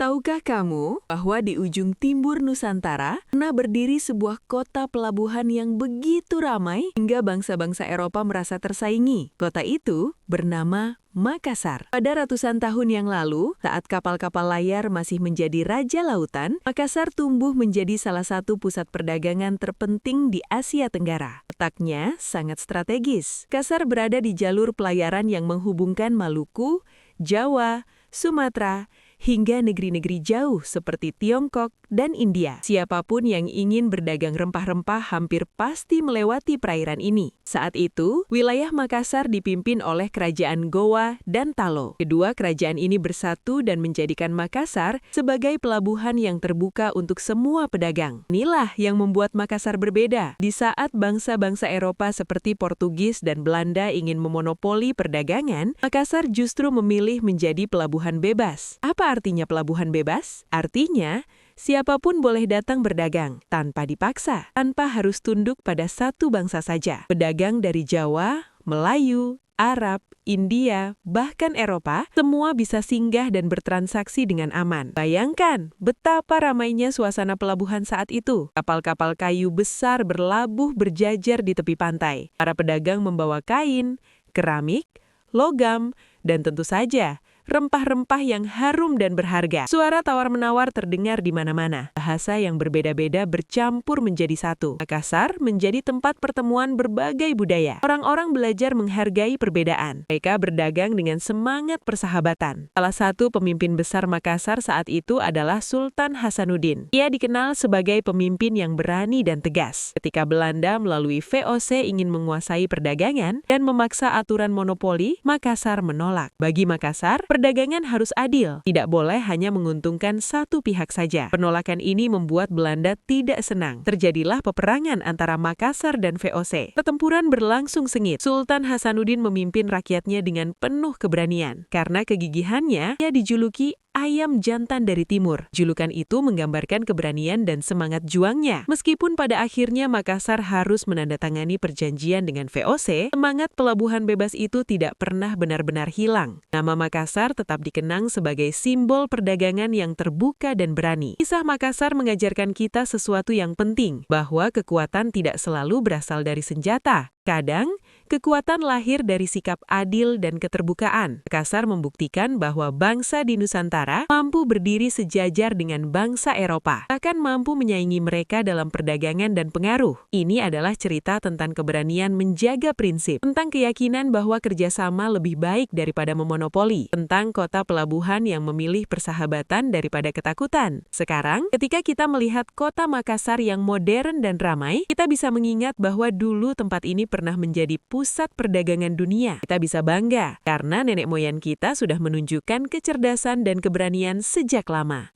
Tahukah kamu bahwa di ujung timur Nusantara pernah berdiri sebuah kota pelabuhan yang begitu ramai hingga bangsa-bangsa Eropa merasa tersaingi? Kota itu bernama Makassar. Pada ratusan tahun yang lalu, saat kapal-kapal layar masih menjadi raja lautan, Makassar tumbuh menjadi salah satu pusat perdagangan terpenting di Asia Tenggara. Letaknya sangat strategis. Makassar berada di jalur pelayaran yang menghubungkan Maluku, Jawa, Sumatera, hingga negeri-negeri jauh seperti Tiongkok dan India. Siapapun yang ingin berdagang rempah-rempah hampir pasti melewati perairan ini. Saat itu, wilayah Makassar dipimpin oleh Kerajaan Gowa dan Talo. Kedua kerajaan ini bersatu dan menjadikan Makassar sebagai pelabuhan yang terbuka untuk semua pedagang. Inilah yang membuat Makassar berbeda. Di saat bangsa-bangsa Eropa seperti Portugis dan Belanda ingin memonopoli perdagangan, Makassar justru memilih menjadi pelabuhan bebas. Apa artinya pelabuhan bebas? Artinya, siapapun boleh datang berdagang, tanpa dipaksa, tanpa harus tunduk pada satu bangsa saja. Pedagang dari Jawa, Melayu, Arab, India, bahkan Eropa, semua bisa singgah dan bertransaksi dengan aman. Bayangkan betapa ramainya suasana pelabuhan saat itu. Kapal-kapal kayu besar berlabuh berjajar di tepi pantai. Para pedagang membawa kain, keramik, logam, dan tentu saja rempah-rempah yang harum dan berharga. Suara tawar-menawar terdengar di mana-mana. Bahasa yang berbeda-beda bercampur menjadi satu. Makassar menjadi tempat pertemuan berbagai budaya. Orang-orang belajar menghargai perbedaan. Mereka berdagang dengan semangat persahabatan. Salah satu pemimpin besar Makassar saat itu adalah Sultan Hasanuddin. Ia dikenal sebagai pemimpin yang berani dan tegas. Ketika Belanda melalui VOC ingin menguasai perdagangan dan memaksa aturan monopoli, Makassar menolak. Bagi Makassar, perdagangan harus adil, tidak boleh hanya menguntungkan satu pihak saja. Penolakan ini membuat Belanda tidak senang. Terjadilah peperangan antara Makassar dan VOC. Pertempuran berlangsung sengit. Sultan Hasanuddin memimpin rakyatnya dengan penuh keberanian. Karena kegigihannya, ia dijuluki Ayam Jantan dari Timur. Julukan itu menggambarkan keberanian dan semangat juangnya. Meskipun pada akhirnya Makassar harus menandatangani perjanjian dengan VOC, semangat pelabuhan bebas itu tidak pernah benar-benar hilang. Nama Makassar tetap dikenang sebagai simbol perdagangan yang terbuka dan berani. Kisah Makassar mengajarkan kita sesuatu yang penting, bahwa kekuatan tidak selalu berasal dari senjata. Kadang, kekuatan lahir dari sikap adil dan keterbukaan. Makassar membuktikan bahwa bangsa di Nusantara mampu berdiri sejajar dengan bangsa Eropa, bahkan mampu menyaingi mereka dalam perdagangan dan pengaruh. Ini adalah cerita tentang keberanian menjaga prinsip, tentang keyakinan bahwa kerjasama lebih baik daripada memonopoli, tentang kota pelabuhan yang memilih persahabatan daripada ketakutan. Sekarang, ketika kita melihat kota Makassar yang modern dan ramai, kita bisa mengingat bahwa dulu tempat ini pernah menjadi pusat perdagangan dunia. Kita bisa bangga karena nenek moyang kita sudah menunjukkan kecerdasan dan keberanian sejak lama.